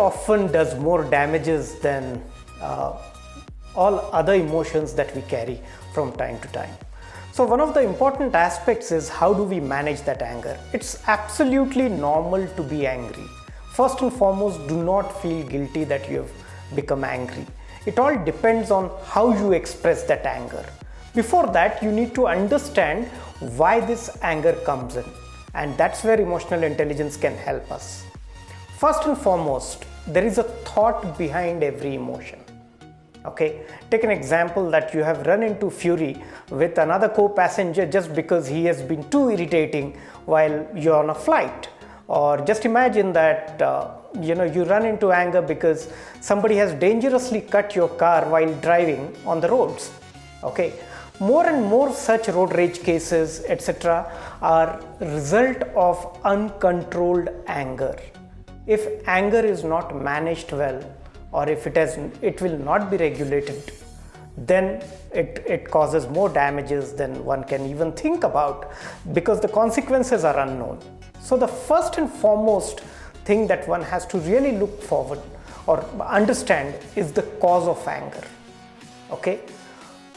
often does more damages than all other emotions that we carry from time to time. So one of the important aspects is how do we manage that anger? It's absolutely normal to be angry. First and foremost, do not feel guilty that you have become angry. It all depends on how you express that anger. Before that, you need to understand why this anger comes in, and that's where emotional intelligence can help us. First and foremost, there is a thought behind every emotion. Okay, take an example that you have run into fury with another co-passenger just because he has been too irritating while you're on a flight. Or just imagine that you run into anger because somebody has dangerously cut your car while driving on the roads. Okay, more and more such road rage cases, etc., are result of uncontrolled anger. If anger is not managed well, or if it will not be regulated, then it causes more damages than one can even think about, because the consequences are unknown. So the first and foremost thing that one has to really look forward or understand is the cause of anger. Okay,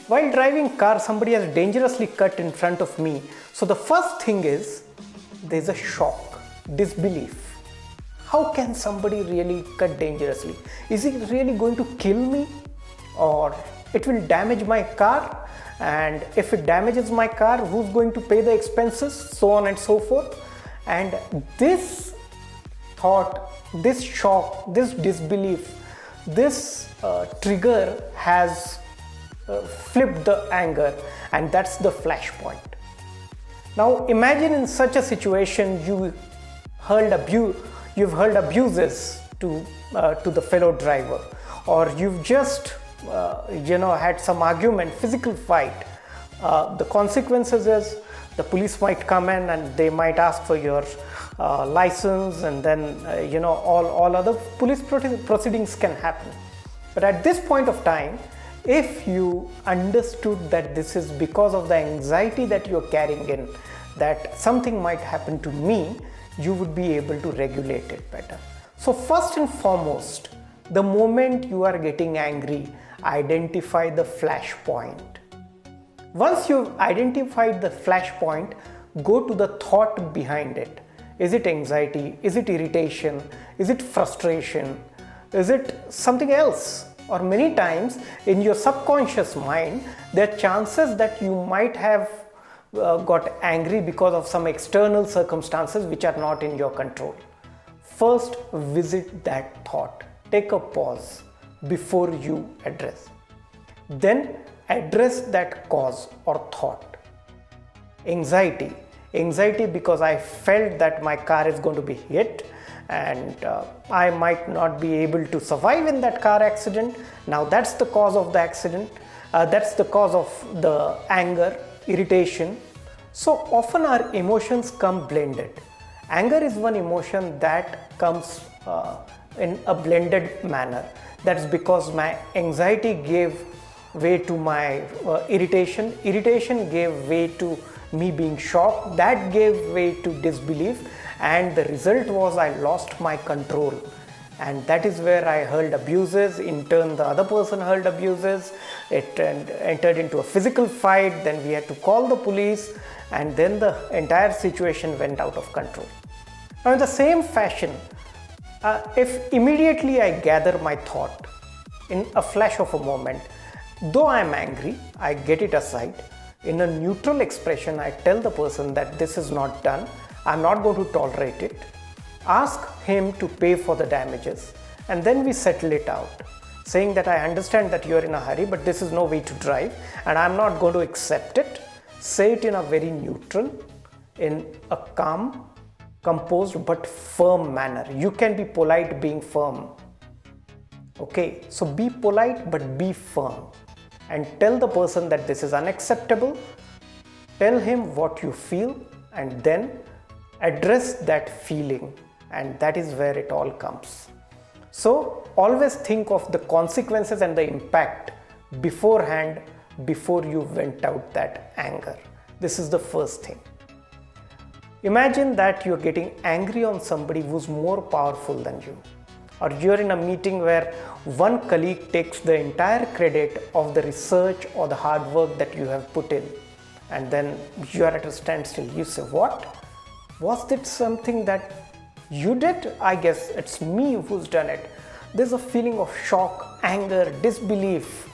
while driving car, somebody has dangerously cut in front of me. So the first thing is there's a shock, disbelief. How can somebody really cut dangerously? Is it really going to kill me, or it will damage my car? And if it damages my car, who's going to pay the expenses? So on and so forth. And this thought, this shock, this disbelief, this trigger has flipped the anger, and that's the flashpoint. Now imagine in such a situation you've hurled abuses to the fellow driver, or you've just had some argument, physical fight. The consequences is the police might come in and they might ask for your license, and then all other police proceedings can happen. But at this point of time, if you understood that this is because of the anxiety that you're carrying in, that something might happen to me, you would be able to regulate it better. So first and foremost, the moment you are getting angry, identify the flash point. Once you've identified the flash point, go to the thought behind it. Is it anxiety? Is it irritation? Is it frustration? Is it something else? Or many times in your subconscious mind, there are chances that you might have got angry because of some external circumstances which are not in your control. First, visit that thought. Take a pause before you address. Then address that cause or thought. Anxiety because I felt that my car is going to be hit and I might not be able to survive in that car accident. Now that's the cause of the accident. That's the cause of the anger, irritation. So often our emotions come blended. Anger is one emotion that comes in a blended manner. That's because my anxiety gave way to my irritation. Irritation gave way to me being shocked. That gave way to disbelief. And the result was I lost my control. And that is where I hurled abuses. In turn, the other person hurled abuses. It entered into a physical fight. Then we had to call the police. And then the entire situation went out of control. Now in the same fashion, if immediately I gather my thought in a flash of a moment, though I am angry, I get it aside. In a neutral expression, I tell the person that this is not done. I'm not going to tolerate it. Ask him to pay for the damages, and then we settle it out, saying that I understand that you're in a hurry, but this is no way to drive and I'm not going to accept it. Say it in a very neutral, in a calm, composed but firm manner. You can be polite being firm. Okay, so be polite but be firm and tell the person that this is unacceptable. Tell him what you feel and then address that feeling, and that is where it all comes. So always think of the consequences and the impact beforehand before you vent out that anger. This is the first thing. Imagine that you're getting angry on somebody who's more powerful than you. or you're in a meeting where one colleague takes the entire credit of the research or the hard work that you have put in, and then you are at a standstill. You say, what? Was it something that you did? I guess it's me who's done it. There's a feeling of shock, anger, disbelief,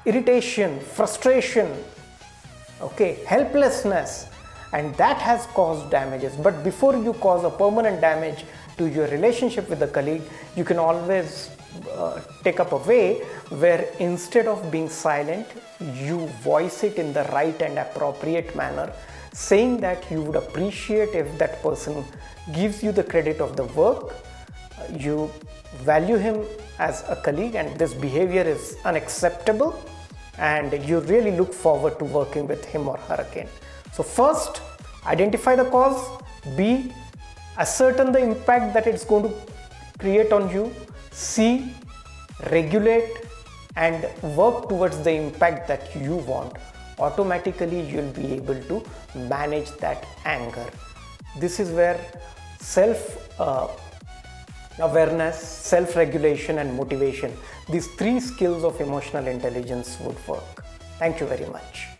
irritation, frustration, helplessness, and that has caused damages. But before you cause a permanent damage to your relationship with the colleague, you can always take up a way where instead of being silent, you voice it in the right and appropriate manner, saying that you would appreciate if that person gives you the credit of the work, you value him as a colleague and this behavior is unacceptable, and you really look forward to working with him or her again. So first, identify the cause. B, ascertain the impact that it's going to create on you. C, regulate and work towards the impact that you want. Automatically you'll be able to manage that anger. This is where self-awareness, self-regulation and motivation, these three skills of emotional intelligence would work. Thank you very much.